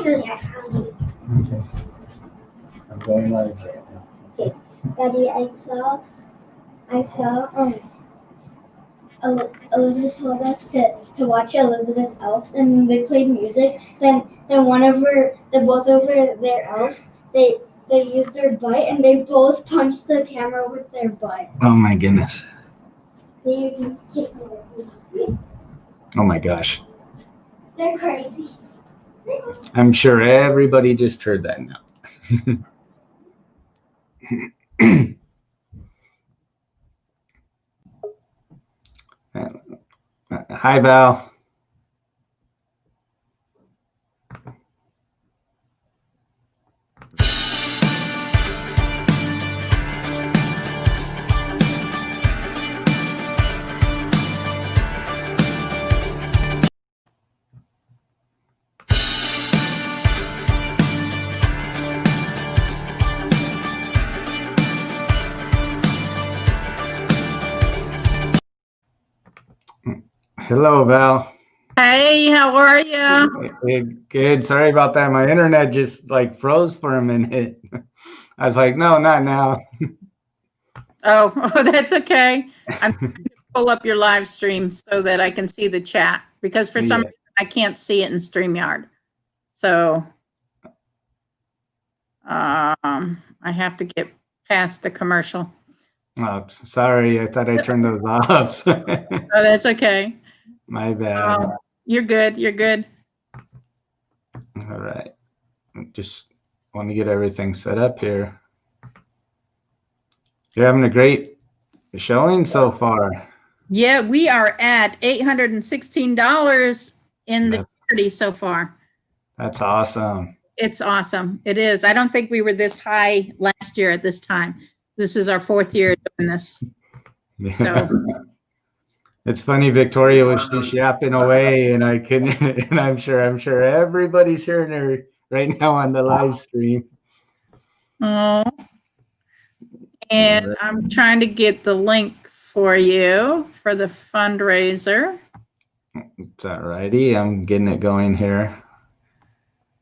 Finally, I found you. Okay. I'm going live right now. Okay, Daddy, I saw, Elizabeth told us to watch Elizabeth's elves, and then they played music. Then both of their elves, they used their butt, and they both punched the camera with their butt. Oh my goodness. Oh my gosh. They're crazy. I'm sure everybody just heard that now. Hi, Val. Hello, Val. Hey, how are you? Good. Sorry about that. My internet just like froze for a minute. I was like, no, not now. Oh, that's okay. I'm trying to pull up your live stream so that I can see the chat, because for some reason I can't see it in StreamYard. So I have to get past the commercial. Oh, sorry. I thought I turned those off. Oh, that's okay. My bad. You're good. You're good. All right. Just want to get everything set up here. You're having a great showing so far. Yeah, we are at $816 in the charity so far. That's awesome. It's awesome. It is. I don't think we were this high last year at this time. This is our 4th year doing this. Yeah. So it's funny, Victoria was just yapping away, and I couldn't. And I'm sure everybody's hearing her right now on the live stream. Oh, and I'm trying to get the link for you for the fundraiser. It's all righty. I'm getting it going here.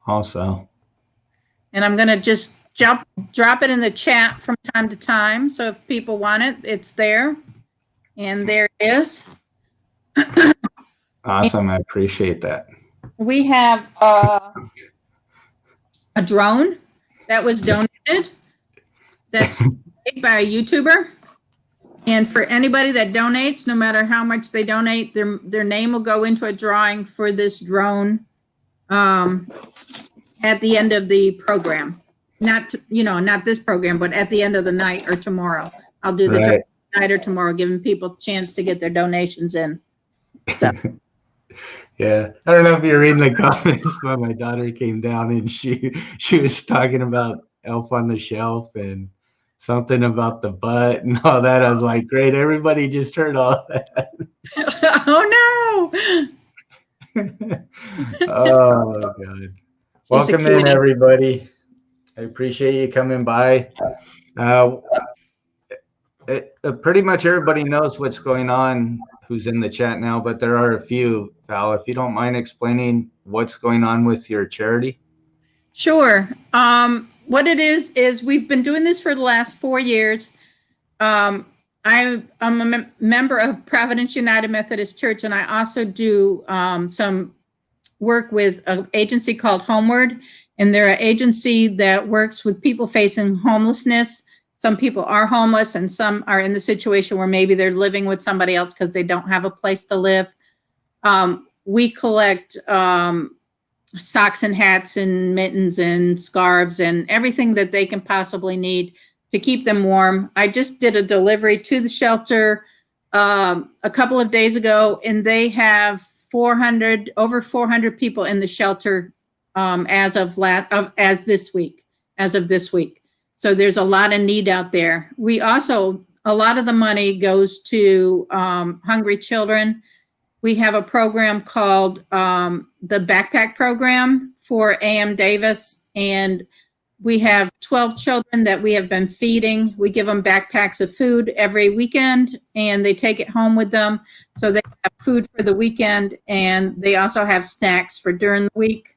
Also, and I'm gonna just drop it in the chat from time to time. So if people want it, it's there. And there it is. Awesome. I appreciate that. We have a drone that was donated. That's made by a YouTuber. And for anybody that donates, no matter how much they donate, their name will go into a drawing for this drone at the end of the program. Not this program, but at the end of the night or tomorrow. I'll do the night or tomorrow, giving people a chance to get their donations in. So. Yeah, I don't know if you're reading the comments, but my daughter came down and she was talking about Elf on the Shelf and something about the butt and all that. I was like, great, everybody just heard all that. Oh no. Oh God. Welcome in, everybody. I appreciate you coming by. Pretty much everybody knows what's going on who's in the chat now, but there are a few. Val, if you don't mind explaining what's going on with your charity. Sure. What it is we've been doing this for the last 4 years. I'm a member of Providence United Methodist Church, and I also do some work with an agency called Homeward, and they're an agency that works with people facing homelessness. Some people are homeless, and some are in the situation where maybe they're living with somebody else because they don't have a place to live. We collect socks and hats and mittens and scarves and everything that they can possibly need to keep them warm. I just did a delivery to the shelter a couple of days ago, and they have over 400 people in the shelter as of this week. So there's a lot of need out there. We also, a lot of the money goes to hungry children. We have a program called the Backpack Program for A.M. Davis, and we have 12 children that we have been feeding. We give them backpacks of food every weekend, and they take it home with them. So they have food for the weekend, and they also have snacks for during the week.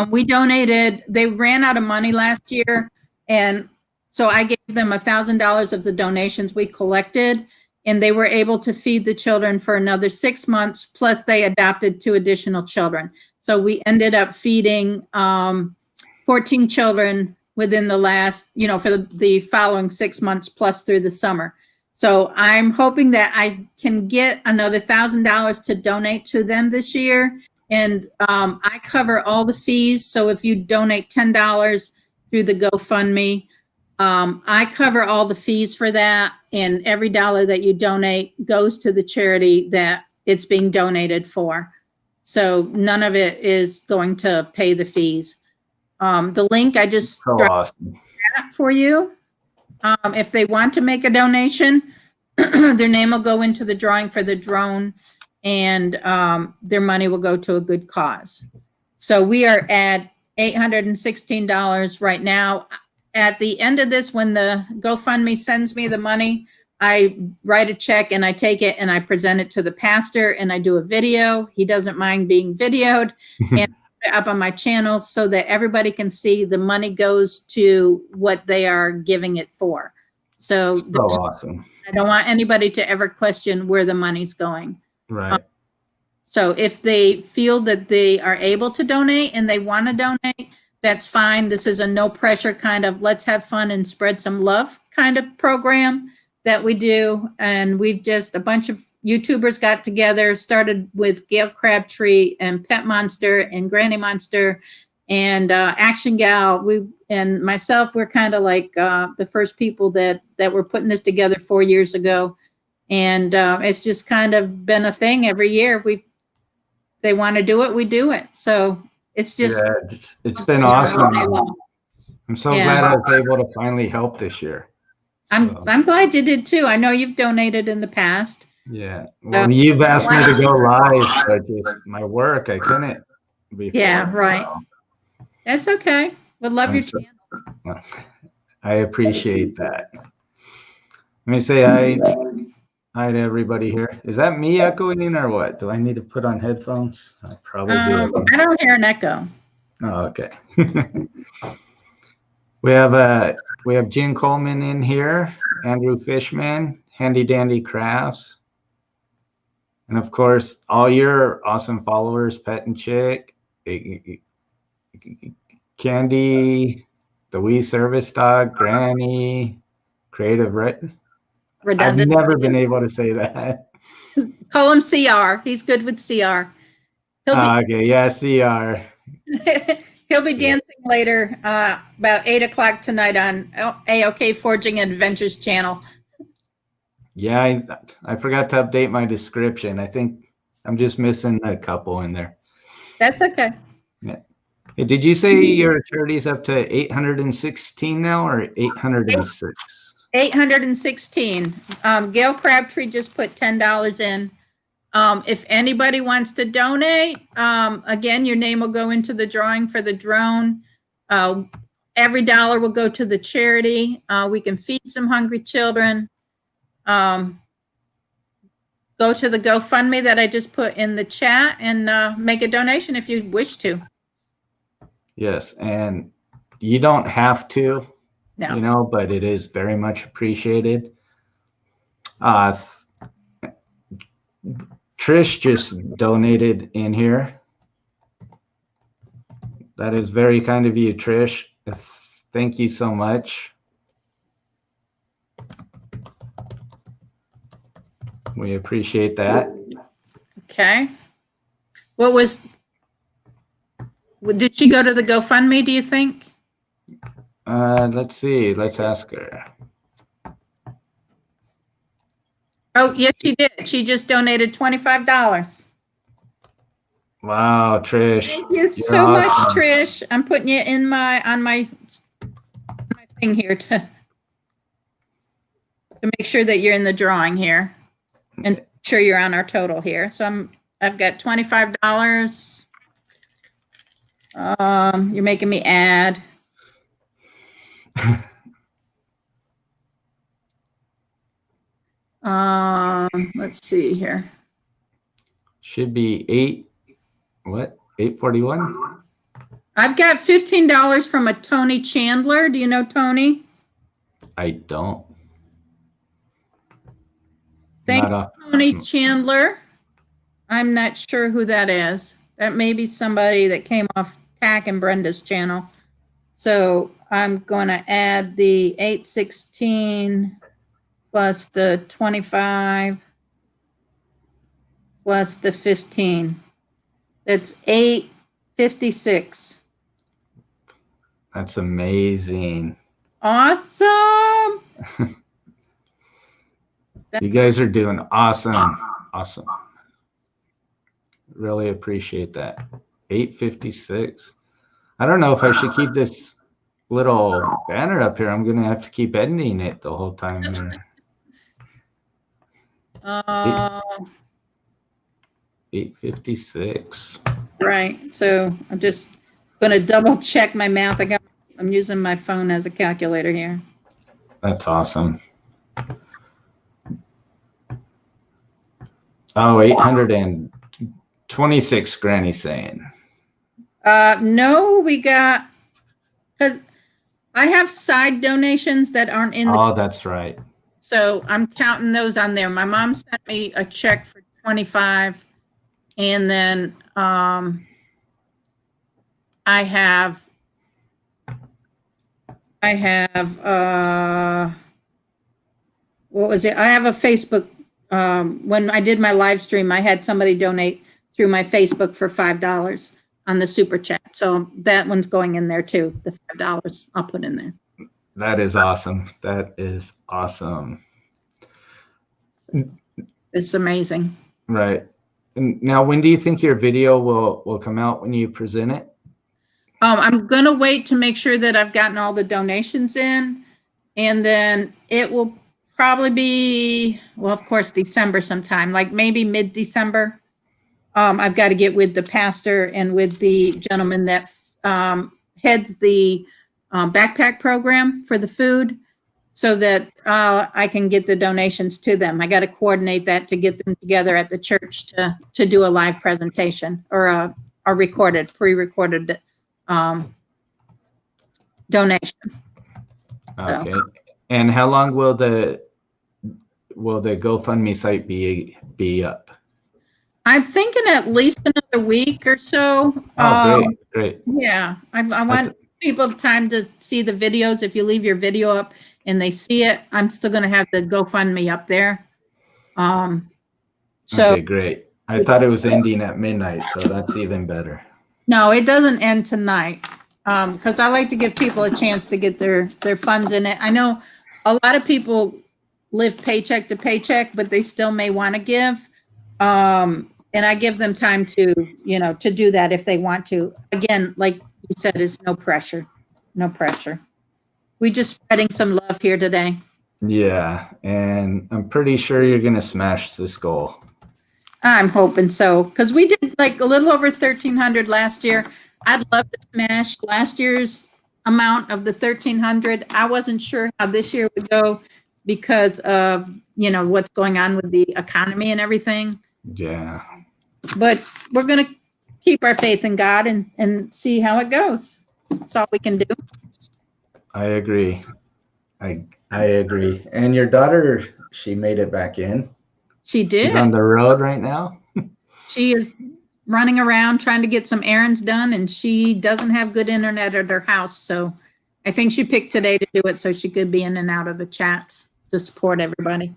We donated, they ran out of money last year. And so I gave them $1,000 of the donations we collected, and they were able to feed the children for another 6 months. Plus they adopted 2 additional children. So we ended up feeding 14 children within the last, for the following 6 months plus through the summer. So I'm hoping that I can get another $1,000 to donate to them this year. And I cover all the fees. So if you donate $10 through the GoFundMe, I cover all the fees for that. And every dollar that you donate goes to the charity that it's being donated for. So none of it is going to pay the fees. The link I just So awesome. for you. If they want to make a donation, their name will go into the drawing for the drone, and their money will go to a good cause. So we are at $816 right now. At the end of this, when the GoFundMe sends me the money, I write a check and I take it and I present it to the pastor and I do a video. He doesn't mind being videoed and put it up on my channel so that everybody can see the money goes to what they are giving it for. So awesome. I don't want anybody to ever question where the money's going. Right. So if they feel that they are able to donate and they want to donate, that's fine. This is a no pressure kind of let's have fun and spread some love kind of program that we do. And we've just, a bunch of YouTubers got together, started with Gayle Crabtree and Pet Monster and Granny Monster and Action Gal. We and myself, we're kind of like the first people that were putting this together 4 years ago. And it's just kind of been a thing every year. They want to do it, we do it. So it's just, yeah, it's been awesome. I'm so glad I was able to finally help this year. So. I'm glad you did too. I know you've donated in the past. Yeah. Well, you've asked me to go live, but just my work, I couldn't before. Yeah, right. So. That's okay. We'll love your channel. I appreciate that. Let me say hi to everybody here. Is that me echoing or what? Do I need to put on headphones? I probably do. I don't hear an echo. Oh, okay. We have Jen Coleman in here, Andrew Fishman, Handy Dandy Crafts, and of course all your awesome followers, Pet and Chic, Candy, the Wee Service Dog, Granny, Creative Redundant. I've never been able to say that. Call him CR. He's good with CR. Okay, yeah, CR. He'll be dancing later, about 8 o'clock tonight on AOK Forging Adventures channel. Yeah, I forgot to update my description. I think I'm just missing a couple in there. That's okay. Yeah. Hey, did you say your charity's up to 816 now or 806? 816. Gayle Crabtree just put $10 in. If anybody wants to donate, again, your name will go into the drawing for the drone. Every dollar will go to the charity. We can feed some hungry children. Go to the GoFundMe that I just put in the chat and make a donation if you wish to. Yes, and you don't have to, no. But it is very much appreciated. Trish just donated in here. That is very kind of you, Trish. Thank you so much. We appreciate that. Okay. Did she go to the GoFundMe, do you think? Let's see. Let's ask her. Oh, yes, she did. She just donated $25. Wow, Trish. Thank you so much, Trish. I'm putting you in on my thing here to make sure that you're in the drawing here and make sure you're on our total here. So I've got $25. You're making me add. Let's see here. Should be 841. I've got $15 from a Tony Chandler. Do you know Tony? I don't. Thank Not you, Tony Chandler. I'm not sure who that is. That may be somebody that came off Tack and Brenda's channel. So I'm going to add the 816 plus the 25 plus the 15. That's 856. That's amazing. Awesome. You guys are doing awesome. Awesome. Really appreciate that. 856. I don't know if I should keep this little banner up here. I'm going to have to keep editing it the whole time here. 856. Right. So I'm just going to double check my math. I'm using my phone as a calculator here. That's awesome. Oh, 826, Granny's saying. No, we got, because I have side donations that aren't in the. Oh, that's right. So I'm counting those on there. My mom sent me a check for 25, and then I have what was it? I have a Facebook. When I did my live stream, I had somebody donate through my Facebook for $5 on the super chat. So that one's going in there too. The $5 I'll put in there. That is awesome. That is awesome. It's amazing. Right. And now, when do you think your video will come out when you present it? I'm going to wait to make sure that I've gotten all the donations in, and then it will probably be, well, of course, December sometime, like maybe mid-December. I've got to get with the pastor and with the gentleman that heads the backpack program for the food, so that I can get the donations to them. I got to coordinate that to get them together at the church to do a live presentation or a pre-recorded donation. Okay. And how long will the GoFundMe site be up? I'm thinking at least another week or so. Oh, great. Yeah, I want people time to see the videos. If you leave your video up and they see it, I'm still going to have the GoFundMe up there. Okay, great. I thought it was ending at midnight, so that's even better. No, it doesn't end tonight, because I like to give people a chance to get their funds in it. I know a lot of people live paycheck to paycheck, but they still may want to give. And I give them time to do that if they want to. Again, like you said, it's no pressure. No pressure. We just spreading some love here today. Yeah, and I'm pretty sure you're going to smash this goal. I'm hoping so, because we did like a little over 1,300 last year. I'd love to smash last year's amount of the 1,300. I wasn't sure how this year would go because of, what's going on with the economy and everything. Yeah. But we're going to keep our faith in God and see how it goes. That's all we can do. I agree. I agree. And your daughter, she made it back in. She did. She's on the road right now. She is running around trying to get some errands done, and she doesn't have good internet at her house. So I think she picked today to do it so she could be in and out of the chats to support everybody.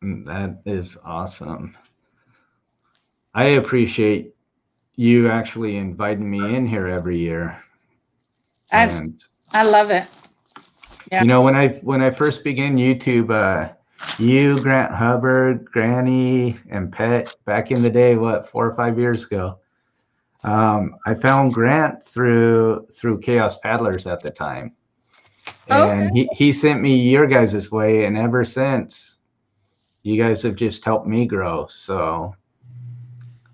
That is awesome. I appreciate you actually inviting me in here every year. I love it. Yeah. When I first began YouTube, you, Grant Hubbard, Granny, and Pet back in the day, 4 or 5 years ago, I found Grant through Chaos Paddlers at the time. And he sent me your guys' way, and ever since, you guys have just helped me grow. So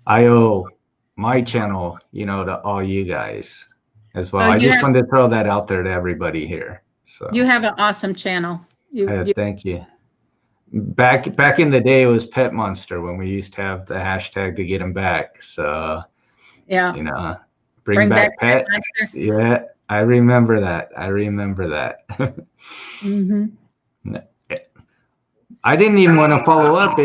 I owe my channel, to all you guys as well. I just wanted to throw that out there to everybody here. So you have an awesome channel. Thank you. Back in the day, it was Pet Monster when we used to have the hashtag to get them back. So yeah, Bring back Pet pet. Monster. Yeah, I remember that. Mm-hmm. I didn't even want to follow up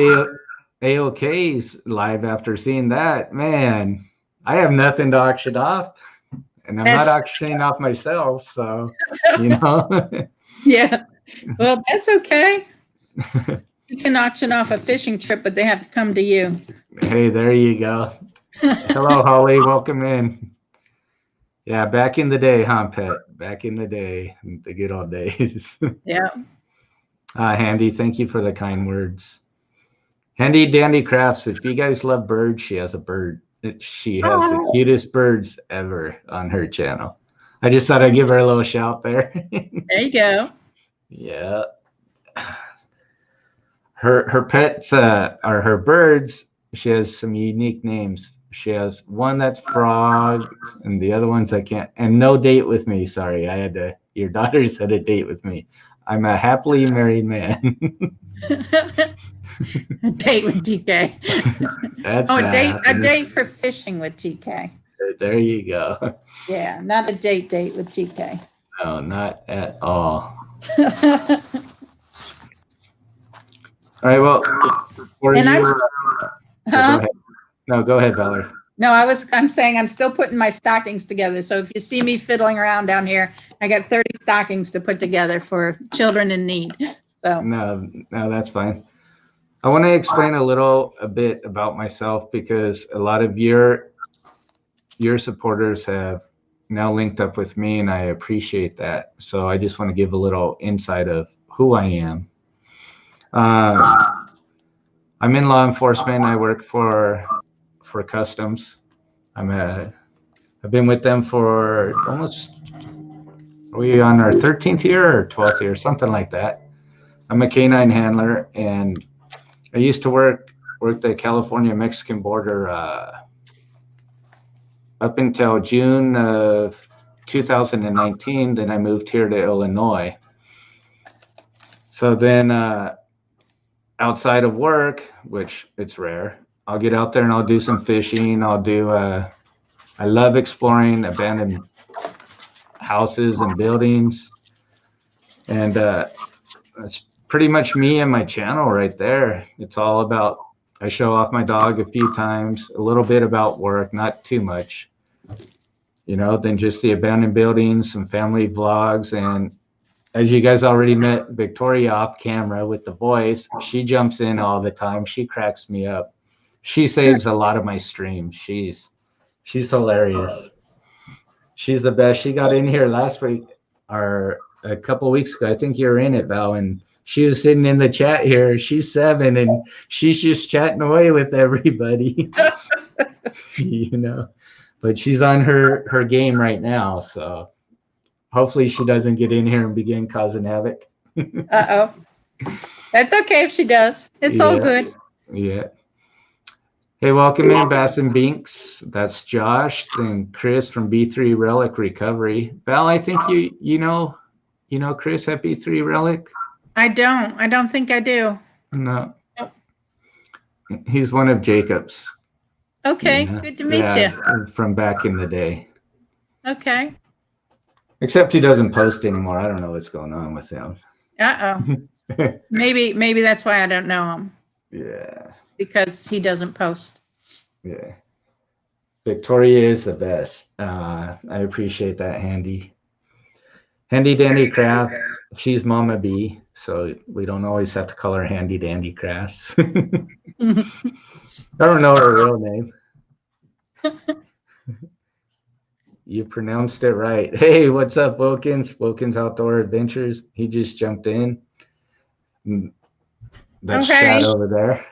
AOK's live after seeing that. Man, I have nothing to auction off, and I'm not auctioning off myself, so you know. Yeah. Well, that's okay. You can auction off a fishing trip, but they have to come to you. Hey, there you go. Hello, Holly. Welcome in. Yeah, back in the day, huh, Pet? Back in the day, the good old days. Yeah. Handy, thank you for the kind words. Handy Dandy Crafts, if you guys love birds, she has a bird. She has the cutest birds ever on her channel. I just thought I'd give her a little shout there. There you go. Yeah. Her pets are her birds. She has some unique names. She has one that's Frog, and the other ones I can't. And no date with me. Sorry, I had to. Your daughters had a date with me. I'm a happily married man. A date with TK. That's a date for fishing with TK. There you go. Yeah, not a date with TK. No, not at all. All right, well, and go ahead. No, go ahead, Valerie. No, I'm saying I'm still putting my stockings together. So if you see me fiddling around down here, I got 30 stockings to put together for children in need. So no, that's fine. I want to explain a bit about myself because a lot of your supporters have now linked up with me, and I appreciate that. So I just want to give a little insight of who I am. I'm in law enforcement. I work for Customs. I've been with them for almost, are we on our 13th year or 12th year, something like that. I'm a canine handler, and I used to work the California-Mexican border up until June of 2019. Then I moved here to Illinois. So then outside of work, which it's rare, I'll get out there and I'll do some fishing. I love exploring abandoned houses and buildings. And it's pretty much me and my channel right there. It's all about, I show off my dog a few times, a little bit about work, not too much, then just the abandoned buildings, some family vlogs. And as you guys already met Victoria off camera with the voice, she jumps in all the time. She cracks me up. She saves a lot of my streams. She's hilarious. She's the best. She got in here last week or a couple weeks ago. I think you were in it, Val, and she was sitting in the chat here. She's 7 and she's just chatting away with everybody. But she's on her game right now, so hopefully she doesn't get in here and begin causing havoc. Uh-oh. That's okay if she does. It's all good. Yeah. Hey, welcome in, Bass and Binks. That's Josh and Chris from B3 Relic Recovery. Val, I think you know Chris at B3 Relic? I don't think I do. No. Nope. He's one of Jacob's. Okay, good to meet you. From back in the day. Okay. Except he doesn't post anymore. I don't know what's going on with him. Uh-oh. Maybe that's why I don't know him. Yeah. Because he doesn't post. Yeah. Victoria is the best. I appreciate that, Handy. Handy Dandy Crafts. She's Mama B, so we don't always have to call her Handy Dandy Crafts. I don't know her real name. You pronounced it right. Hey, what's up, Wilkins? Wilkins Outdoor Adventures. He just jumped in. That's Chad over there.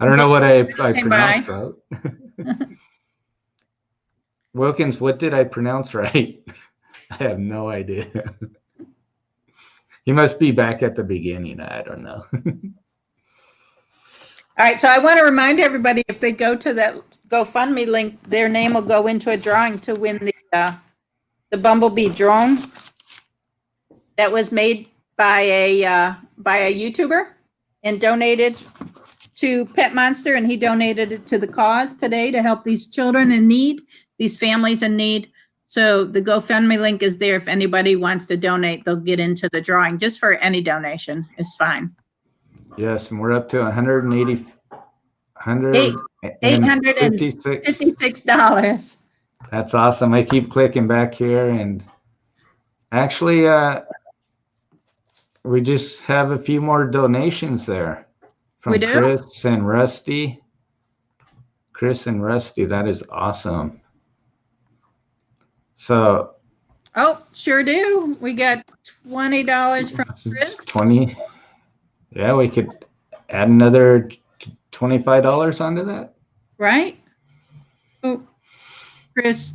I don't know what I pronounced right. Wilkins, what did I pronounce right? I have no idea. He must be back at the beginning. I don't know. All right, so I want to remind everybody, if they go to that GoFundMe link, their name will go into a drawing to win the Bumblebee drone that was made by a YouTuber and donated to Pet Monster, and he donated it to the cause today to help these children in need. these families in need. So the GoFundMe link is there. If anybody wants to donate, they'll get into the drawing. Just for any donation is fine. Yes, and we're up to $156. $856. That's awesome. I keep clicking back here, and actually, we just have a few more donations there from Chris and Rusty. Chris and Rusty, that is awesome. So. Oh, sure do. We got $20 from Chris. 20. Yeah, we could add another $25 onto that. Right? Oh, Chris.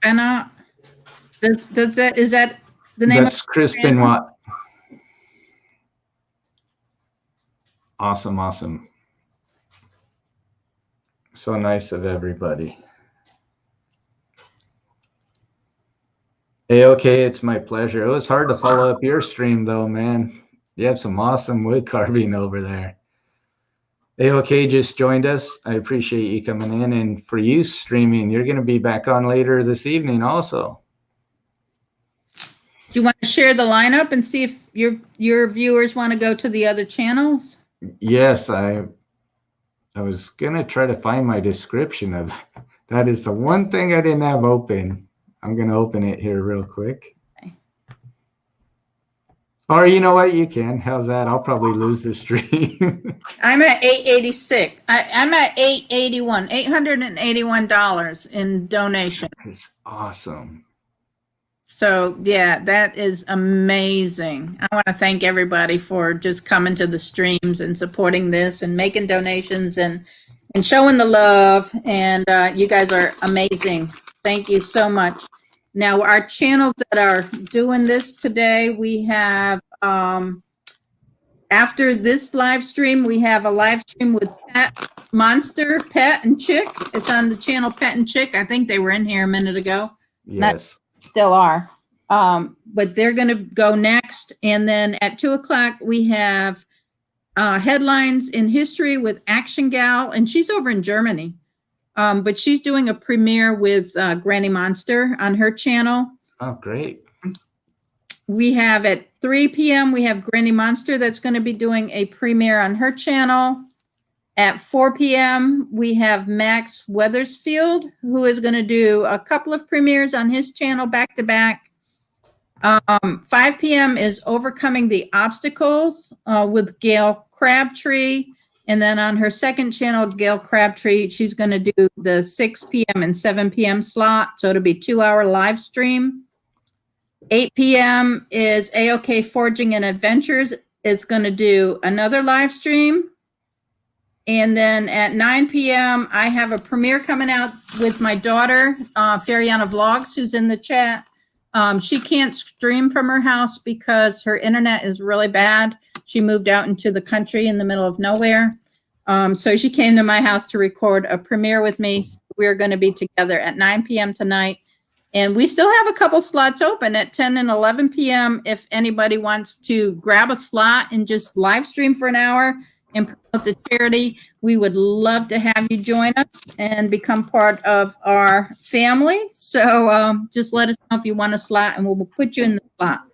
Anna. Is that the name? That's Chris Benoit. Awesome, awesome. So nice of everybody. AOK, it's my pleasure. It was hard to follow up your stream though, man. You have some awesome wood carving over there. AOK just joined us. I appreciate you coming in. And for you streaming, you're going to be back on later this evening also. Do you want to share the lineup and see if your viewers want to go to the other channels? Yes, I was going to try to find my description of that. Is the one thing I didn't have open. I'm going to open it here real quick. Okay. Or you know what? You can. How's that? I'll probably lose the stream. I'm at 886. I'm at 881. $881 in donation. That's awesome. So yeah, that is amazing. I want to thank everybody for just coming to the streams and supporting this and making donations and showing the love. And you guys are amazing. Thank you so much. Now, our channels that are doing this today, we have, after this live stream, we have a live stream with Pet and Chic. It's on the channel Pet and Chic. I think they were in here a minute ago. Yes. Still are. But they're going to go next. And then at 2 o'clock, we have Headlines in History with Action Gal, and she's over in Germany. But she's doing a premiere with Granny Monster on her channel. Oh, great. We have at 3 p.m., we have Granny Monster that's going to be doing a premiere on her channel. At 4 p.m., we have Max Wethesfield, who is going to do a couple of premieres on his channel back to back. 5 p.m. is Overcoming the Obstacles with Gayle Crabtree. And then on her second channel, Gayle Crabtree, she's going to do the 6 p.m. and 7 p.m. slot. So it'll be 2-hour live stream. 8 p.m. is AOK Forging Adventures. It's going to do another live stream. And then at 9 p.m., I have a premiere coming out with my daughter, Faerianna Vlogs, who's in the chat. She can't stream from her house because her internet is really bad. She moved out into the country in the middle of nowhere. So she came to my house to record a premiere with me. So we're going to be together at 9 p.m. tonight. And we still have a couple slots open at 10 and 11 p.m. if anybody wants to grab a slot and just live stream for an hour and promote the charity. We would love to have you join us and become part of our family. So just let us know if you want a slot and we'll put you in the slot.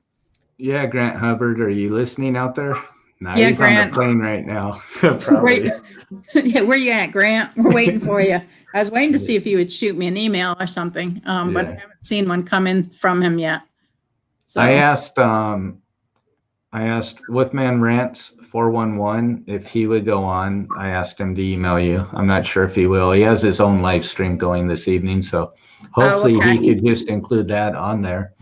Yeah, Grant Hubbard, are you listening out there? No, yeah, he's Grant. on the plane right now. Probably. Yeah, where you at, Grant? We're waiting for you. I was waiting to see if you would shoot me an email or something, but I haven't seen one come in from him yet. So I asked Wolfman Rants 411 if he would go on. I asked him to email you. I'm not sure if he will. He has his own live stream going this evening, so hopefully he could just include that on there.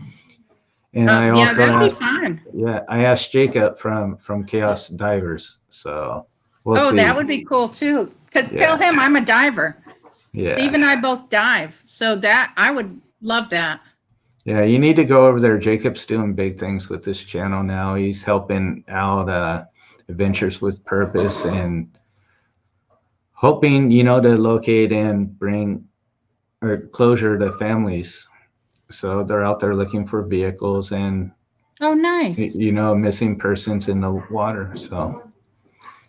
And I also that'd be fine. Yeah, I asked Jacob from Chaos Divers, so we'll see. That would be cool too. Because tell him I'm a diver. Yeah. Steve and I both dive, so that I would love that. Yeah, you need to go over there. Jacob's doing big things with this channel now. He's helping out Adventures with Purpose and hoping, to locate and bring closure to families. So they're out there looking for vehicles and nice. Missing persons in the water. So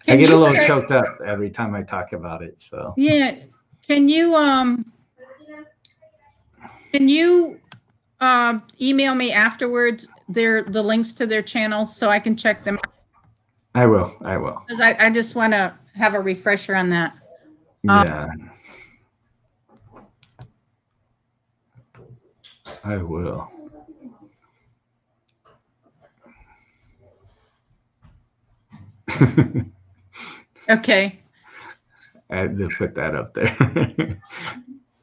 I get a little choked up every time I talk about it. So yeah, can you Can you email me afterwards the links to their channels so I can check them out? I will. I will. Because I just want to have a refresher on that. Yeah. I will. Okay. I had to put that up there.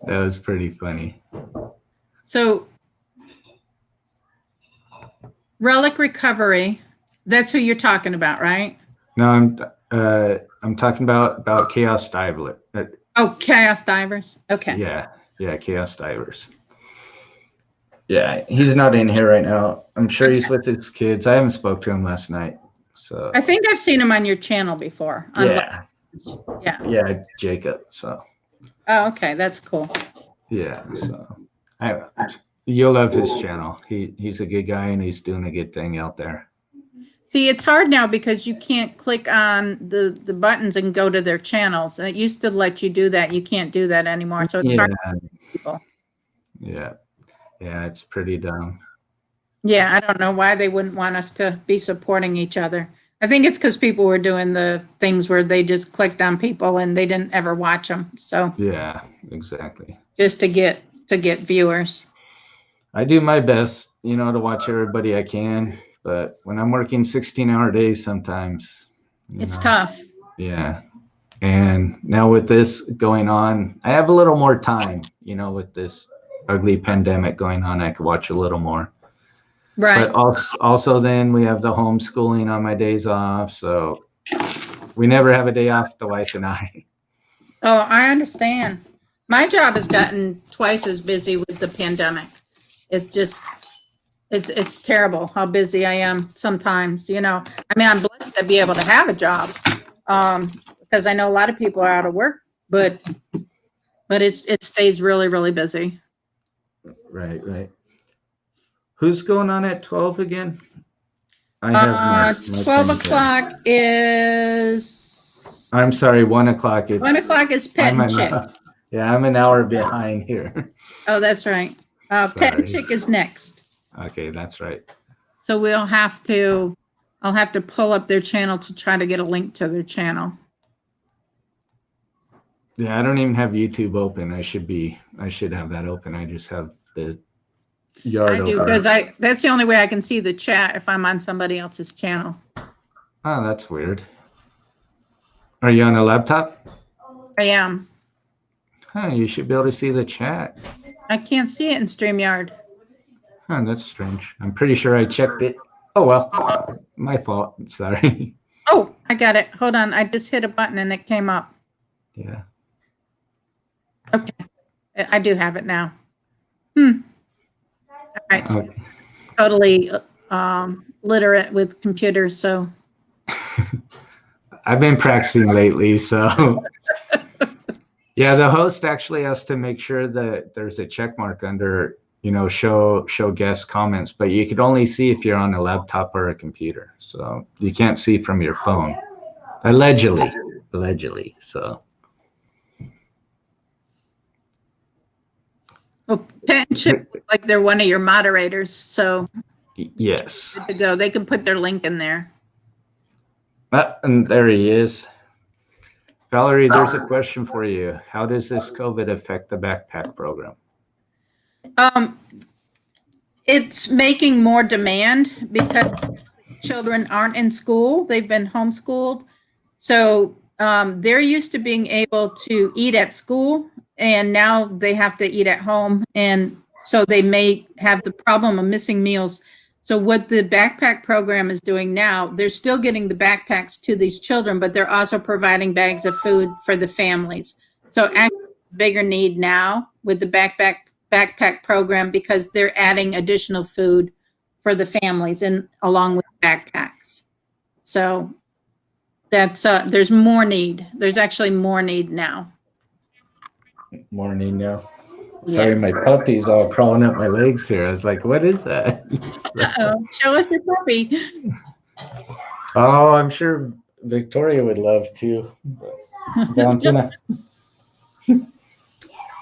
That was pretty funny. So Relic Recovery, that's who you're talking about, right? No, I'm talking about Chaos Diver. Oh, Chaos Divers. Okay. Yeah, Chaos Divers. Yeah, he's not in here right now. I'm sure he's with his kids. I haven't spoke to him last night. So I think I've seen him on your channel before. yeah. Yeah. Jacob. So Oh, okay. That's cool. yeah, so you'll love his channel. He's a good guy and he's doing a good thing out there. See, it's hard now because you can't click on the buttons and go to their channels. It used to let you do that. You can't do that anymore. So it's hard for people. Yeah, it's pretty dumb. Yeah, I don't know why they wouldn't want us to be supporting each other. I think it's because people were doing the things where they just clicked on people and they didn't ever watch them. So yeah, exactly. Just to get viewers. I do my best, to watch everybody I can, but when I'm working 16-hour days, sometimes it's tough. Yeah, and now with this going on, I have a little more time. With this ugly pandemic going on, I could watch a little more. Right. But also then we have the homeschooling on my days off, so we never have a day off, the wife and I. Oh, I understand. My job has gotten twice as busy with the pandemic. It's terrible how busy I am sometimes, I mean, I'm blessed to be able to have a job, because I know a lot of people are out of work, but it stays really, really busy. Right. Who's going on at 12 again? I have my 12 o'clock is. I'm sorry, 1 o'clock. 1 o'clock is Pet and Chick. Yeah, I'm an hour behind here. Oh, that's right. Pet and Chick is next. Okay, that's right. So I'll have to pull up their channel to try to get a link to their channel. Yeah, I don't even have YouTube open. I should have that open. I just have the yard open. I do, because that's the only way I can see the chat if I'm on somebody else's channel. Oh, that's weird. Are you on a laptop? I am. Huh, you should be able to see the chat. I can't see it in StreamYard. Huh, that's strange. I'm pretty sure I checked it. Oh, well, my fault. Sorry. Oh, I got it. Hold on. I just hit a button and it came up. Yeah. Okay. I do have it now. All right. So Okay. Totally literate with computers, so. I've been practicing lately, so. Yeah, the host actually has to make sure that there's a check mark under, show guest comments, but you could only see if you're on a laptop or a computer. So you can't see from your phone. Allegedly. So. Well, Pet and Chick, like they're one of your moderators, so. Yes. Good to go. They can put their link in there. And there he is. Valerie, there's a question for you. How does this COVID affect the backpack program? It's making more demand because children aren't in school. They've been homeschooled. So they're used to being able to eat at school, and now they have to eat at home. And so they may have the problem of missing meals. So what the backpack program is doing now, they're still getting the backpacks to these children, but they're also providing bags of food for the families. So actually, bigger need now with the backpack program because they're adding additional food for the families and along with backpacks. So that's there's more need. There's actually more need now. More need now. Yeah. Sorry, my puppy's all crawling up my legs here. I was like, what is that? Uh-oh. Show us your puppy. Oh, I'm sure Victoria would love to. Valentina.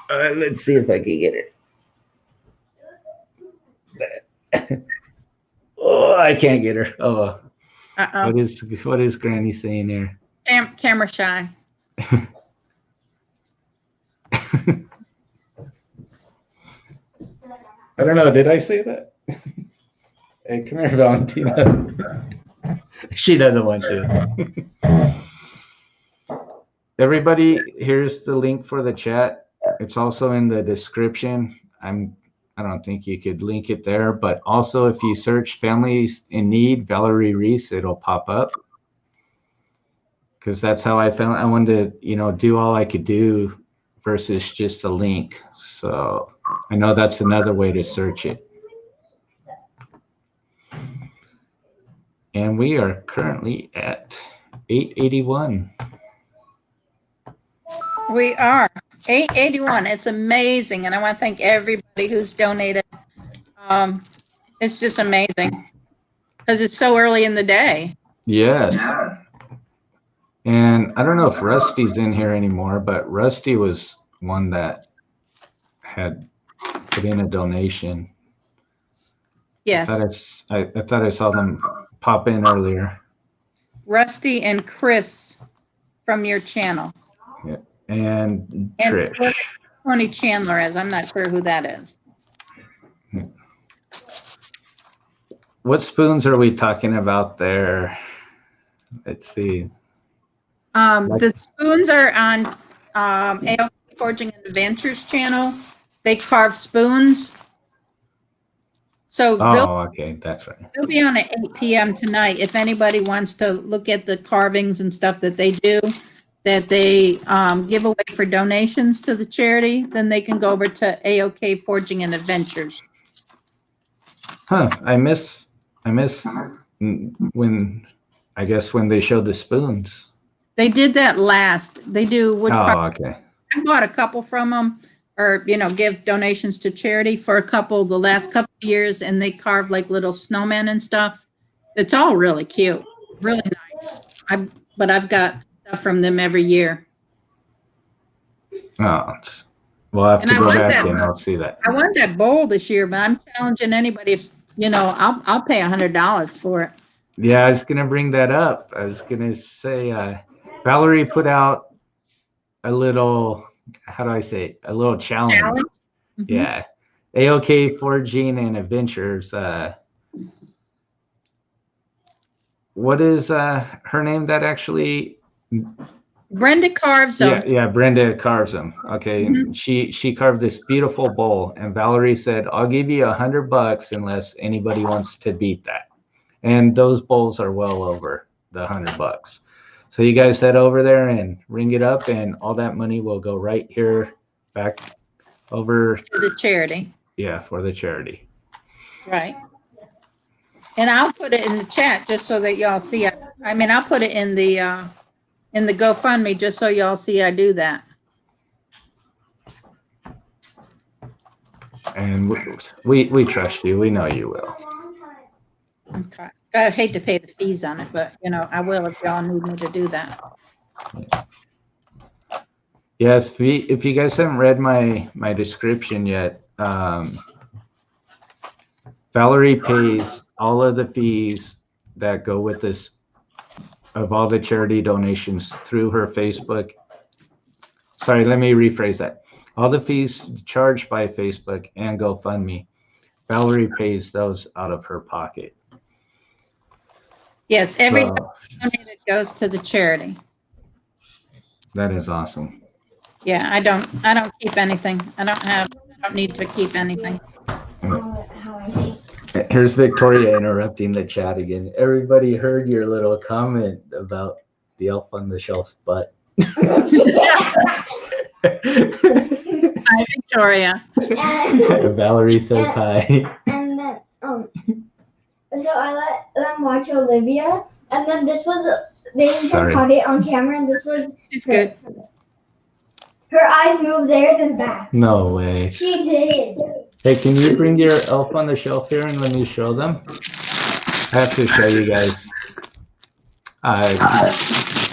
Let's see if I can get it. Oh, I can't get her. Oh, Uh-oh. what is Granny saying there? Camera shy. I don't know. Did I say that? Hey, come here, Valentina. She doesn't want to. Everybody, here's the link for the chat. It's also in the description. I don't think you could link it there, but also if you search Families in Need, Valerie Reese, it'll pop up. Because that's how I found. I wanted to, do all I could do versus just a link. So I know that's another way to search it. And we are currently at 881. We are 881. It's amazing, and I want to thank everybody who's donated. It's just amazing because it's so early in the day. Yes. And I don't know if Rusty's in here anymore, but Rusty was one that had put in a donation. Yes. I thought I saw them pop in earlier. Rusty and Chris from your channel. Yeah. And Trish. Tony Chandler is. I'm not sure who that is. What spoons are we talking about there? Let's see. The spoons are on AOK Forging Adventures channel. They carve spoons. So okay, that's right. they'll be on at 8 p.m. tonight. If anybody wants to look at the carvings and stuff that they do, that they give away for donations to the charity, then they can go over to AOK Forging and Adventures. Huh? I miss when they showed the spoons. They did that last. They do wood. Okay. I bought a couple from them, or give donations to charity for the last couple of years, and they carve like little snowmen and stuff. It's all really cute, really nice. But I've got stuff from them every year. Oh, we'll have to go back and I'll see that. I want that bowl this year, but I'm challenging anybody. If I'll pay $100 for it. Yeah, I was gonna bring that up. I was gonna say, Valerie put out a little, how do I say it? A little challenge. Mm-hmm. Yeah. AOK Forging and Adventures. What is her name that actually? Brenda carves them. Yeah, Brenda carves them. Okay. Mm-hmm. She carved this beautiful bowl, and Valerie said, I'll give you $100 unless anybody wants to beat that. And those bowls are well over the $100. So you guys head over there and ring it up, and all that money will go right here back over to the charity. Yeah, for the charity. Right. And I'll put it in the chat just so that y'all see. I mean, I'll put it in the GoFundMe just so y'all see I do that. And we trust you. We know you will. Okay. I hate to pay the fees on it, but I will if y'all need me to do that. Yeah, if you guys haven't read my description yet, Valerie pays all of the fees that go with this, of all the charity donations through her Facebook. Sorry, let me rephrase that. All the fees charged by Facebook and GoFundMe, Valerie pays those out of her pocket. Yes, every donation goes to the charity. That is awesome. Yeah, I don't keep anything. I don't need to keep anything. Here's Victoria interrupting the chat again. Everybody heard your little comment about the elf on the shelf's butt. Hi, Victoria. Valerie says hi. And then so I let them watch Olivia, and then this was they caught it on camera, and this was she's good. Her eyes moved there then back. No way. She did. Hey, can you bring your elf on the shelf here and let me show them? I have to show you guys.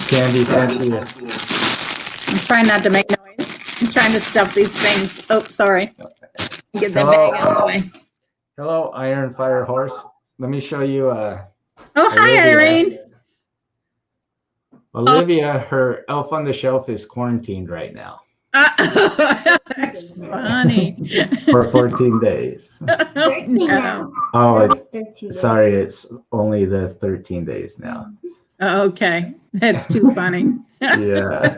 Candy, thank you. I'm trying not to make noise. I'm trying to stuff these things. Oh, sorry. Get that bag out of the way. Hello, Iron Fire Horse. Let me show you Oh, hi, Olivia. Irene. Olivia, her elf on the shelf is quarantined right now That's funny. for 14 days. No. Oh, It's 13 days. sorry, it's only the 13 days now. Okay, that's too funny. Yeah.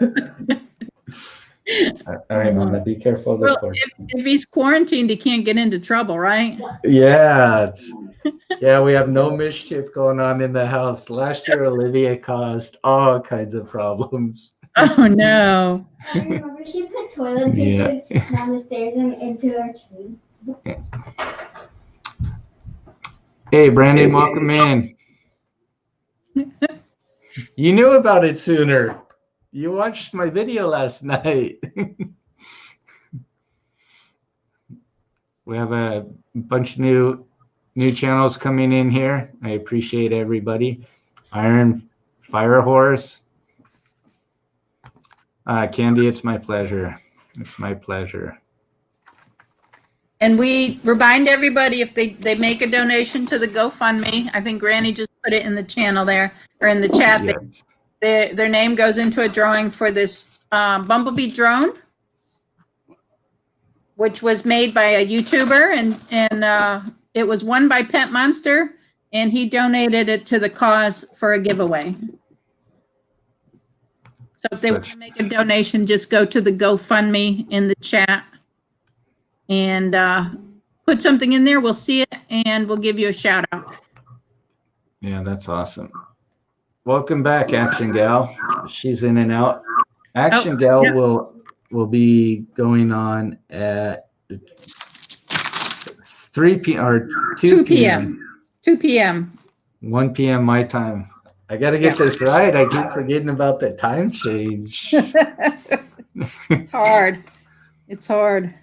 All right, Mama, be careful of the Well, cord. if he's quarantined, he can't get into trouble, right? Yeah. Yeah, we have no mischief going on in the house. Last year, Olivia caused all kinds of problems. Oh, no. I remember she put toilet paper down the stairs and into our tree. Hey, Brandon, welcome in. You knew about it sooner. You watched my video last night. We have a bunch of new channels coming in here. I appreciate everybody. Iron Fire Horse. Candy, it's my pleasure. It's my pleasure. And we remind everybody if they make a donation to the GoFundMe, I think Granny just put it in the channel there, or in the chat. Yes. Their name goes into a drawing for this bumblebee drone, which was made by a YouTuber, and it was won by Pet Monster, and he donated it to the cause for a giveaway. So if they want to make a donation, just go to the GoFundMe in the chat and put something in there. We'll see it, and we'll give you a shout out. Yeah, that's awesome. Welcome back, Action Gal. She's in and out. Action Gal yeah. will be going on at 3 p.m. or 2 p.m. 2 p.m. 1 p.m. my time. I got to get this right. I keep forgetting about the time change. It's hard. It's hard.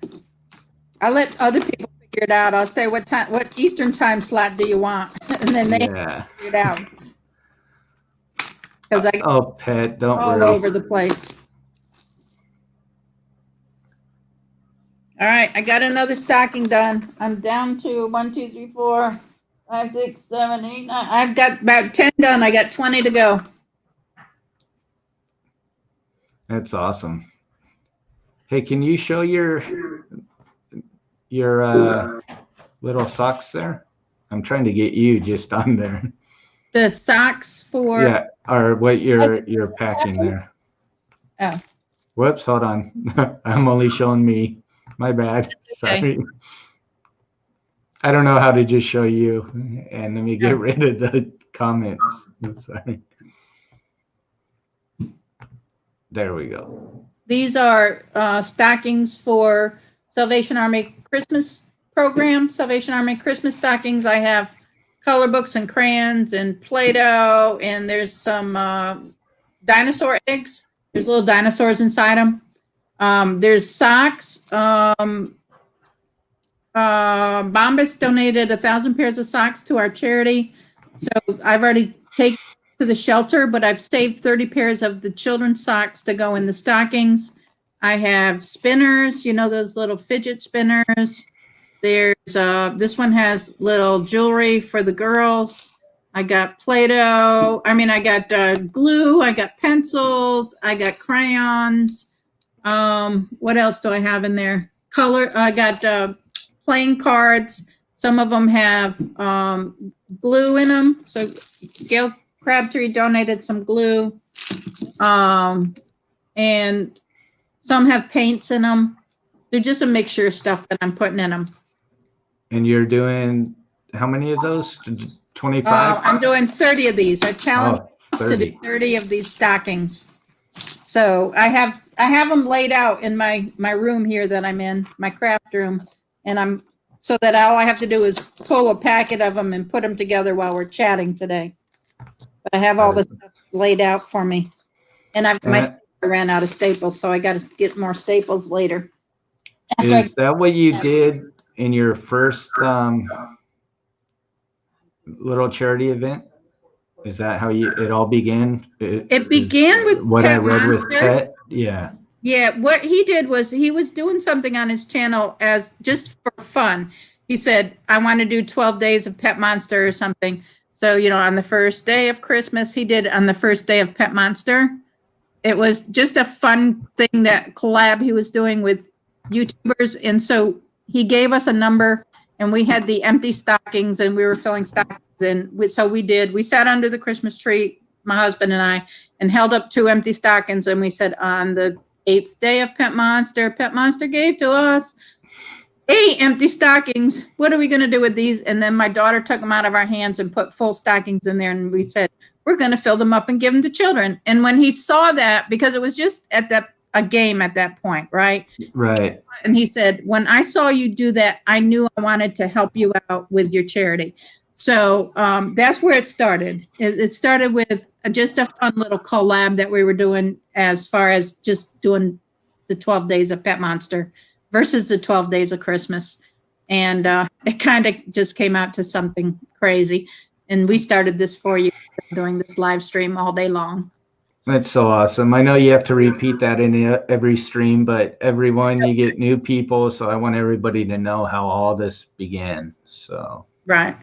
I'll let other people figure it out. I'll say what Eastern time slot do you want, and then they figure it out. Because I get Pet, don't all worry. over the place. All right, I got another stocking done. I'm down to 1, 2, 3, 4, 5, 6, 7, 8, 9. I've got about 10 done. I got 20 to go. That's awesome. Hey, can you show your little socks there? I'm trying to get you just on there. The socks for or what you're packing there. Oh. Whoops, hold on. I'm only showing me. My bad. Sorry. Okay. I don't know how to just show you. And let me get rid of the comments. Sorry. There we go. These are stockings for Salvation Army Christmas program. Salvation Army Christmas stockings. I have color books and crayons and Play-Doh, and there's some dinosaur eggs. There's little dinosaurs inside them. There's socks. Bombas donated 1,000 pairs of socks to our charity. So I've already taken to the shelter, but I've saved 30 pairs of the children's socks to go in the stockings. I have spinners, you know, those little fidget spinners. There's this one has little jewelry for the girls. I got Play-Doh. I mean, I got glue. I got pencils. I got crayons. What else do I have in there? Color. I got playing cards. Some of them have glue in them. So Gayle Crabtree donated some glue. And some have paints in them. They're just a mixture of stuff that I'm putting in them. And you're doing how many of those? 25? I'm doing 30 of these. I challenged to 30. do 30 of these stockings. So I have them laid out in my room here that I'm in, my craft room, and so that all I have to do is pull a packet of them and put them together while we're chatting today. But I have all this stuff laid out for me, and my stapler ran out of staples, so I got to get more staples later. Is that what you did in your first little charity event? Is that how it all began? It began with what Pet I read Monster. with Pet. Yeah. Yeah, what he did was he was doing something on his channel as just for fun. he said, I want to do 12 days of Pet Monster or something. So, you know, on the first day of Christmas, he did on the first day of Pet Monster. It was just a fun thing, that collab he was doing with YouTubers. And so he gave us a number, and we had the empty stockings, and we were filling stockings. And we sat under the Christmas tree, my husband and I, and held up 2 empty stockings. And we said, on the 8th day of Pet Monster gave to us 8 empty stockings. What are we going to do with these? And then my daughter took them out of our hands and put full stockings in there. And we said, we're going to fill them up and give them to children. And when he saw that, because it was just a game at that point, right? Right. And he said, when I saw you do that, I knew I wanted to help you out with your charity. So that's where it started. It started with just a fun little collab that we were doing, as far as just doing the 12 days of Pet Monster versus the 12 days of Christmas. And it kind of just came out to something crazy. And we started this 4 years doing this live stream all day long. That's so awesome. I know you have to repeat that in every stream, but everyone, you get new people. So I want everybody to know how all this began. So, right.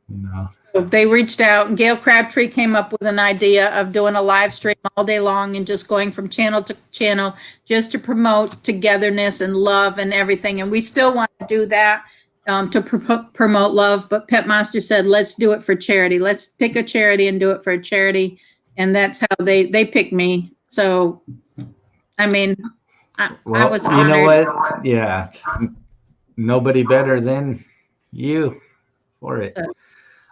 You know. So they reached out, and Gayle Crabtree came up with an idea of doing a live stream all day long and just going from channel to channel just to promote togetherness and love and everything. And we still want to do that to promote love. But Pet Monster said, let's do it for charity. Let's pick a charity and do it for a charity. And that's how they picked me. So, I mean, I was honored. You know what? Yeah. Nobody better than you for it. So,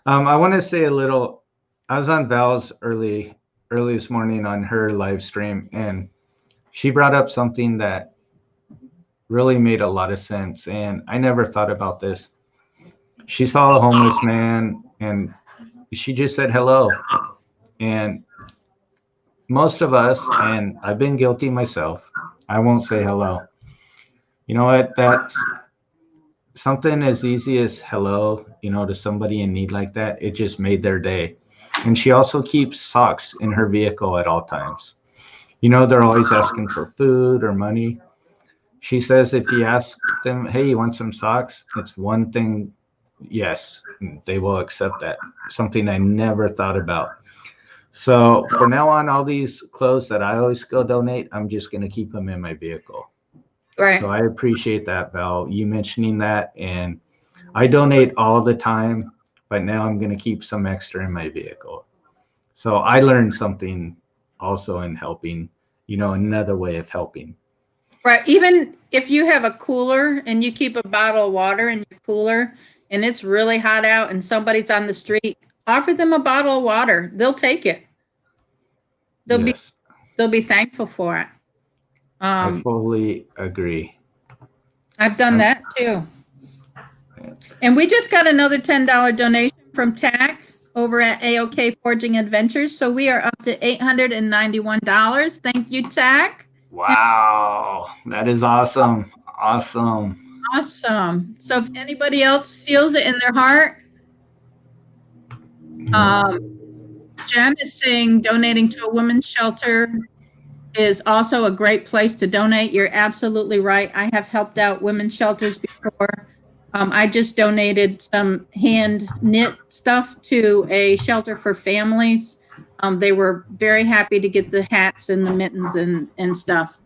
I want to say a little. I was on Val's early this morning on her live stream, and she brought up something that really made a lot of sense. And I never thought about this. She saw a homeless man, and she just said hello. And most of us, and I've been guilty myself, I won't say hello. You know what? That's something as easy as hello, you know, to somebody in need like that. It just made their day. And she also keeps socks in her vehicle at all times. You know, they're always asking for food or money. She says if you ask them, hey, you want some socks? It's one thing, yes, they will accept that. Something I never thought about. So from now on, all these clothes that I always go donate, I'm just going to keep them in my vehicle. Right. So I appreciate that, Val, you mentioning that. And I donate all the time, but now I'm going to keep some extra in my vehicle. So I learned something also in helping, you know, another way of helping. Right. Even if you have a cooler and you keep a bottle of water in your cooler and it's really hot out and somebody's on the street, offer them a bottle of water. They'll take it. They'll be thankful for it. I fully agree. I've done that too. And we just got another $10 donation from TAC over at AOK Forging Adventures. So we are up to $891. Thank you, TAC. Wow. That is awesome. Awesome. Awesome. So if anybody else feels it in their heart, Jen is saying donating to a women's shelter is also a great place to donate. You're absolutely right. I have helped out women's shelters before. I just donated some hand knit stuff to a shelter for families. They were very happy to get the hats and the mittens and stuff.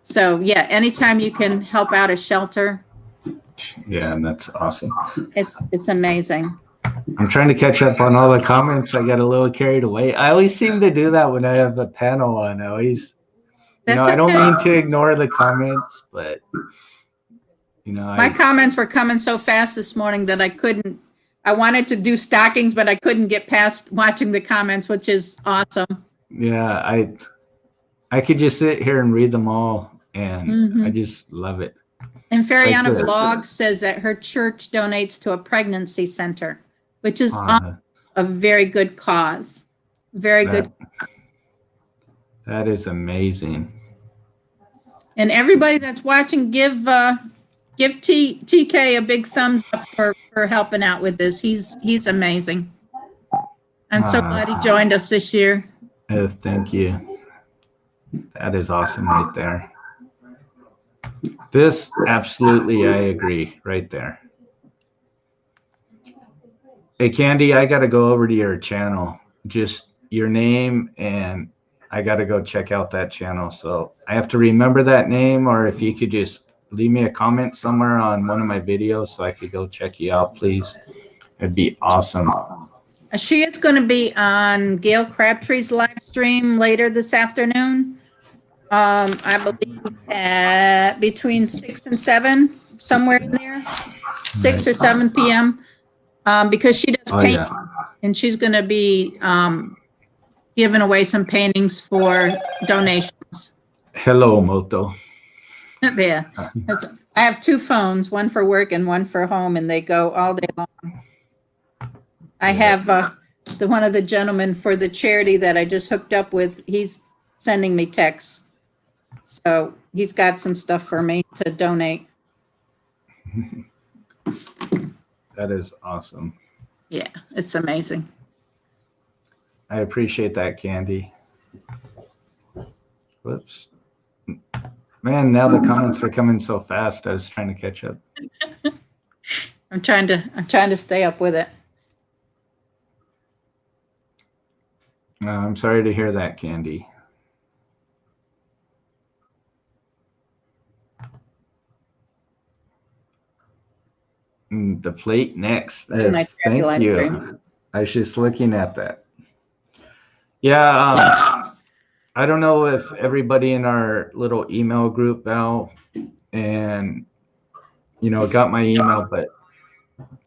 So yeah, anytime you can help out a shelter. Yeah, that's awesome. It's amazing. I'm trying to catch up on all the comments. I got a little carried away. I always seem to do that when I have a panel on. I always, you know, I don't mean to ignore the comments, but you know, my comments were coming so fast this morning that I wanted to do stockings, but I couldn't get past watching the comments, which is awesome. Yeah, I could just sit here and read them all, and I just love it. And Faerianna Vlog says that her church donates to a pregnancy center, which is a very good cause. Very good. That is amazing. And everybody that's watching, give TK a big thumbs up for helping out with this. He's amazing. I'm so glad he joined us this year. Thank you. That is awesome right there. This, absolutely, I agree right there. Hey, Candy, I got to go over to your channel. Just your name, and I got to go check out that channel. So I have to remember that name, or if you could just leave me a comment somewhere on one of my videos so I could go check you out, please. It'd be awesome. She is going to be on Gayle Crabtree's live stream later this afternoon. I believe at between 6 and 7, somewhere in there, 6 or 7 p.m. Because she does paint, and she's going to be giving away some paintings for donations. Hello, Moto. Yeah, I have 2 phones, one for work and one for home, and they go all day long. I have one of the gentlemen for the charity that I just hooked up with. He's sending me texts, so he's got some stuff for me to donate. That is awesome. Yeah, it's amazing. I appreciate that, Candy. Whoops. Man, now the comments are coming so fast. I was trying to catch up. I'm trying to stay up with it. I'm sorry to hear that, Candy. The plate next. My Thank live you. stream. I was just looking at that. Yeah, I don't know if everybody in our little email group, Val, and got my email, but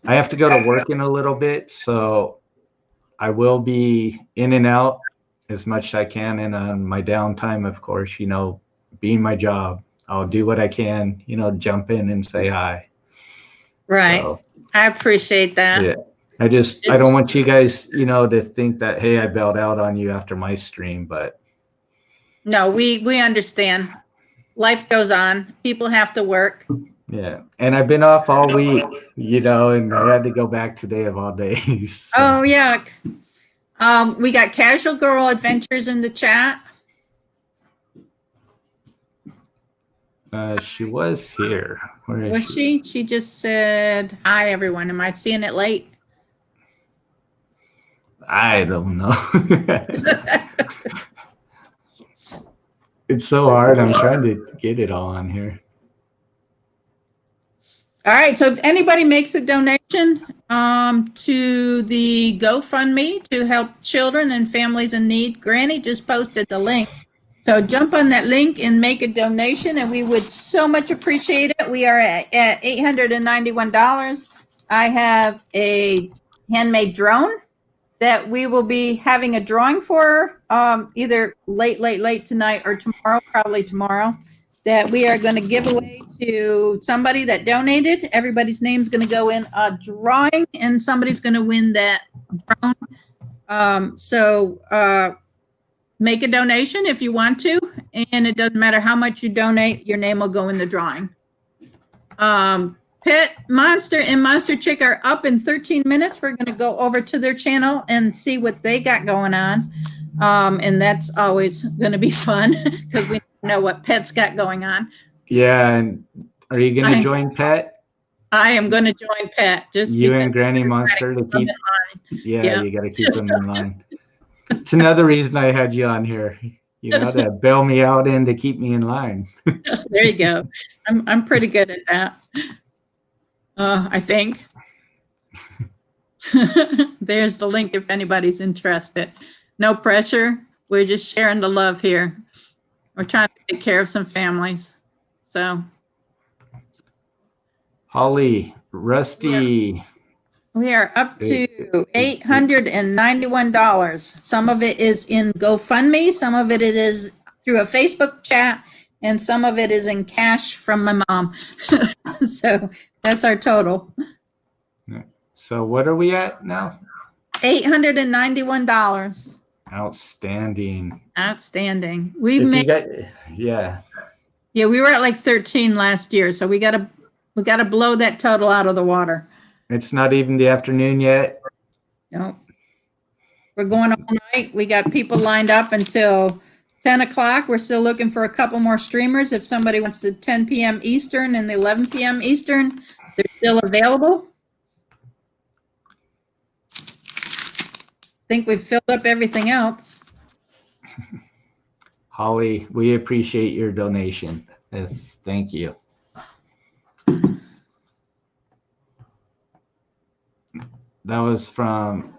I have to go to work in a little bit, so I will be in and out as much as I can, and on my downtime, of course, being my job, I'll do what I can, jump in and say hi. Right. So, I appreciate that. yeah. I don't want you guys, to think that, hey, I bailed out on you after my stream, but. No, we understand. Life goes on. People have to work. Yeah. And I've been off all week, and I had to go back today of all days. So. Oh, yeah. We got Casual Girl Adventures in the chat. She was here. Where is Was she? She just said, hi, everyone. Am I seeing it late? I don't know. It's so hard. I'm trying to get it all on here. All right. So if anybody makes a donation to the GoFundMe to help children and families in need, Granny just posted the link. So jump on that link and make a donation, and we would so much appreciate it. We are at $891. I have a handmade drone that we will be having a drawing for either late tonight or tomorrow, probably tomorrow, that we are going to give away to somebody that donated. Everybody's name's going to go in a drawing, and somebody's going to win that drone. Make a donation if you want to, and it doesn't matter how much you donate, your name will go in the drawing. Pet Monster and Monster Chick are up in 13 minutes. We're going to go over to their channel and see what they got going on. And that's always going to be fun because we know what Pet's got going on. Yeah, and are you going to join Pet? I am going to join Pet. Just you and Granny Monster to keep. Yeah, you got to keep them in line. It's another reason I had you on here, to bail me out and to keep me in line. There you go. I'm pretty good at that. I think. There's the link if anybody's interested. No pressure. We're just sharing the love here. We're trying to take care of some families. So. Holly, Rusty. We are up to $891. Some of it is in GoFundMe. Some of it is through a Facebook chat. And some of it is in cash from my mom. So that's our total. So what are we at now? $891. Outstanding. Outstanding. Yeah, we were at like 13 last year. So we gotta blow that total out of the water. It's not even the afternoon yet. No. We're going all night. We got people lined up until 10 o'clock. We're still looking for a couple more streamers. If somebody wants the 10 p.m. Eastern and the 11 p.m. Eastern, they're still available. think we've filled up everything else. Holly, we appreciate your donation. Thank you. That was from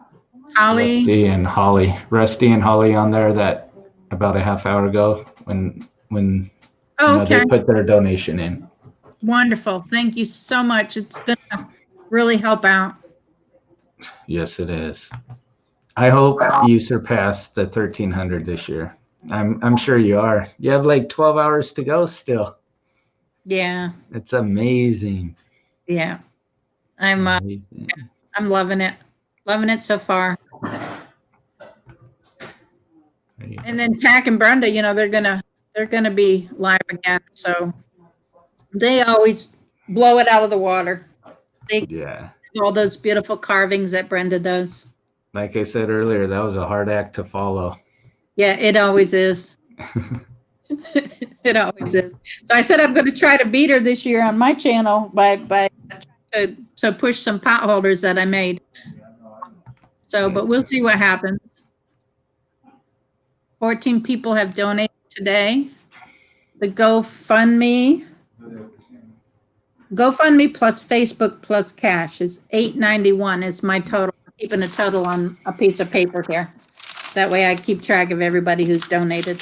Holly, Rusty and Holly. Rusty and Holly on there that about a half hour ago when okay, they put their donation in. wonderful. Thank you so much. It's gonna really help out. Yes, it is. I hope you surpass the 1,300 this year. I'm sure you are. You have like 12 hours to go still. Yeah, It's amazing. yeah. I'm Amazing. I'm loving it so far. And then Tack and Brenda, they're gonna be live again, so they always blow it out of the water. They Yeah. all those beautiful carvings that Brenda does. Like I said earlier, that was a hard act to follow. Yeah, it always is. It always is. So I said I'm going to try to beat her this year on my channel by to push some pot holders that I made. So, but we'll see what happens. 14 people have donated today. The GoFundMe plus Facebook plus cash is $891 is my total. I'm keeping a total on a piece of paper here. That way I keep track of everybody who's donated.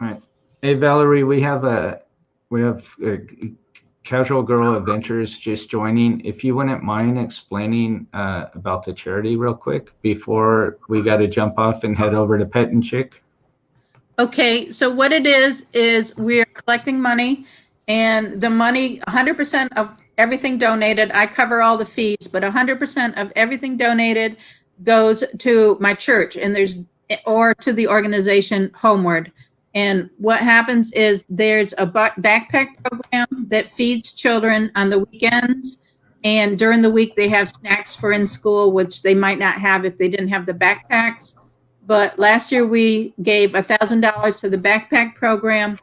All right. Hey Valerie, we have Casual Girl Adventures just joining. If you wouldn't mind explaining about the charity real quick before we got to jump off and head over to Pet and Chick. Okay, so what it is we're collecting money, and the money, 100% of everything donated, I cover all the fees, but 100% of everything donated goes to my church or to the organization Homeward. And what happens is there's a backpack program that feeds children on the weekends, and during the week they have snacks for in school, which they might not have if they didn't have the backpacks. But last year we gave $1,000 to the backpack program.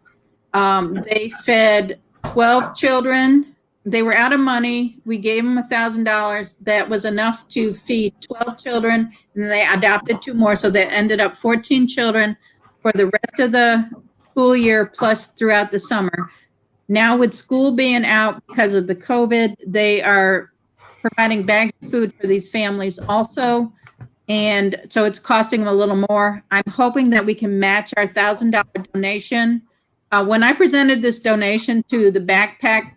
They fed 12 children. They were out of money. We gave them $1,000. That was enough to feed 12 children, and they adopted 2 more. So that ended up 14 children for the rest of the school year plus throughout the summer. Now with school being out because of the COVID, they are providing bags of food for these families also. And so it's costing them a little more. I'm hoping that we can match our $1,000 donation. When I presented this donation to the backpack,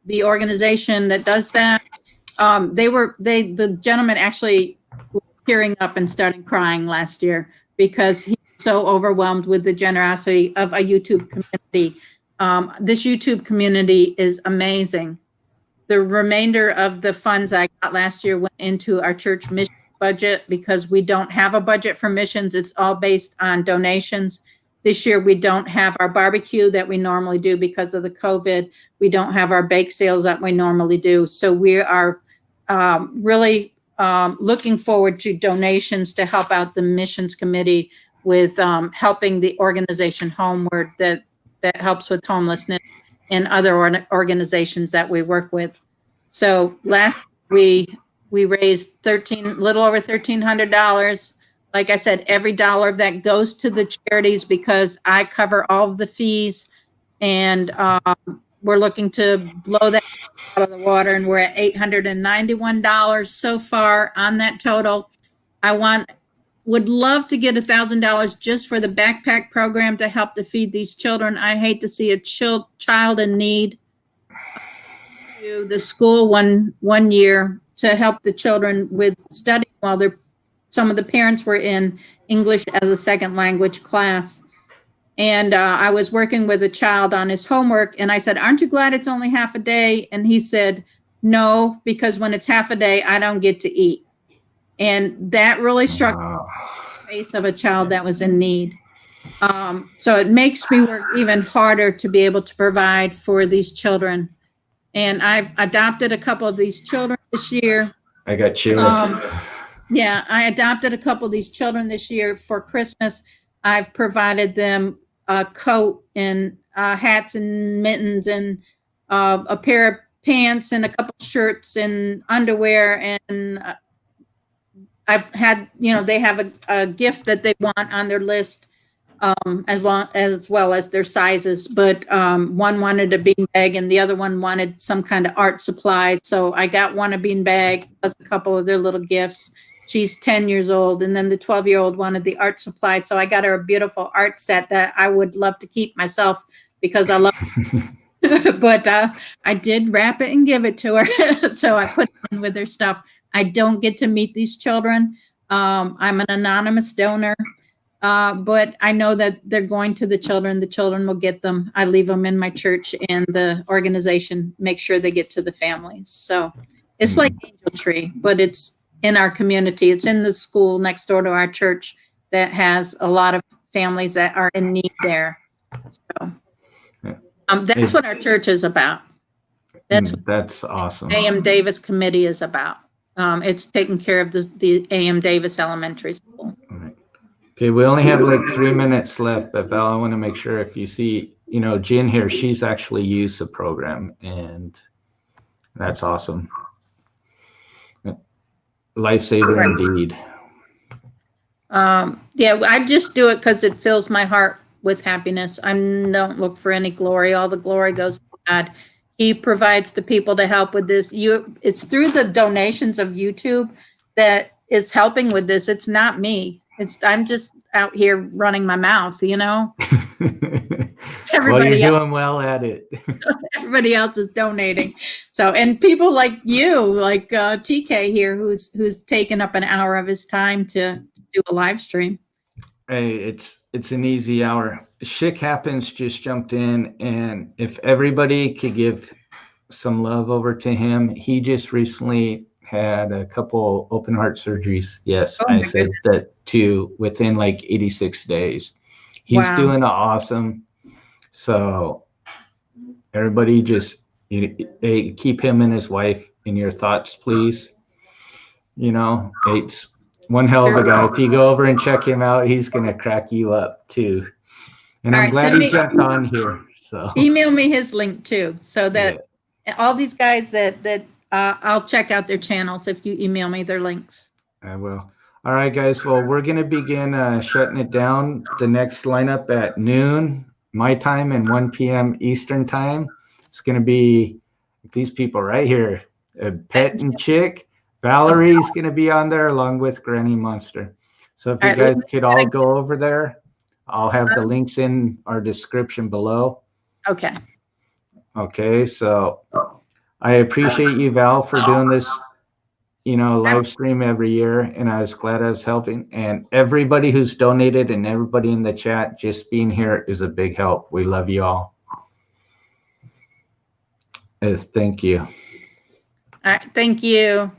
the organization that does that, the gentleman actually was tearing up and starting crying last year because he's so overwhelmed with the generosity of a YouTube community. This YouTube community is amazing. The remainder of the funds I got last year went into our church mission budget because we don't have a budget for missions. It's all based on donations. This year, we don't have our barbecue that we normally do because of the COVID. We don't have our bake sales that we normally do. So we are really looking forward to donations to help out the missions committee with helping the organization Homeward that helps with homelessness and other organizations that we work with. So last we raised little over $1,300. Like I said, every dollar of that goes to the charities because I cover all of the fees, and we're looking to blow that out of the water, and we're at $891 so far on that total. Would love to get $1,000 just for the backpack program to help to feed these children. I hate to see a child in need. To the school one year to help the children with studying while some of the parents were in English as a second language class. And I was working with a child on his homework, and I said, "Aren't you glad it's only half a day?" And he said, "No, because when it's half a day, I don't get to eat." And that really struck the face of a child that was in need. So it makes me work even harder to be able to provide for these children. And I've adopted a couple of these children this year. I got chills. Yeah, I adopted a couple of these children this year for Christmas. I've provided them a coat and hats and mittens and a pair of pants and a couple shirts and underwear. And I've had, they have a gift that they want on their list, as well as their sizes. But one wanted a beanbag and the other one wanted some kind of art supplies. So I got one a beanbag plus a couple of their little gifts. She's 10 years old, and then the 12-year-old wanted the art supply. So I got her a beautiful art set that I would love to keep myself because I love it. But I did wrap it and give it to her. So I put it in with her stuff. I don't get to meet these children. I'm an anonymous donor, but I know that they're going to the children. The children will get them. I leave them in my church, and the organization makes sure they get to the families. So it's like Angel Tree, but it's in our community. It's in the school next door to our church that has a lot of families that are in need there. So that's what our church is about. That's awesome. A.M. Davis Committee is about. It's taking care of the A.M. Davis Elementary School. All right. Okay, we only have like 3 minutes left, but Val, I want to make sure if you see, Jen here, she's actually used the program, and that's awesome. Lifesaver indeed. Yeah, I just do it because it fills my heart with happiness. I don't look for any glory. All the glory goes to God. He provides the people to help with this. It's through the donations of YouTube that is helping with this. It's not me. I'm just out here running my mouth, It's everybody well, you're else. doing well at it. Everybody else is donating. So, and people like you, like TK here, who's taken up an hour of his time to do a live stream. Hey, it's an easy hour. Chic Happens just jumped in, and if everybody could give some love over to him, he just recently had a couple open heart surgeries. Yes, I said that too, within like 86 days. He's doing awesome. So everybody just keep him and his wife in your thoughts, please. It's one hell of a guy. If you go over and check him out, he's going to crack you up too. And I'm glad he jumped on here. So email me his link too, so that all these guys that I'll check out their channels if you email me their links. I will. All right, guys. Well, we're going to begin shutting it down. The next lineup at noon, my time, and 1 p.m. Eastern time. It's going to be these people right here. Pet and Chic. Valerie's going to be on there along with Granny Monster. So if you guys could all go over there, I'll have the links in our description below. Okay. Okay. So I appreciate you, Val, for doing this, live stream every year. And I was glad I was helping. And everybody who's donated and everybody in the chat, just being here is a big help. We love you all. Thank you. All right. Thank you.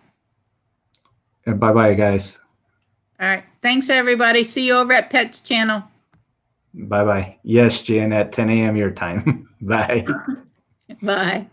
And bye-bye, guys. All right. Thanks, everybody. See you over at Pet's channel. Bye-bye. Yes, Jen, at 10 a.m. your time. Bye. Bye.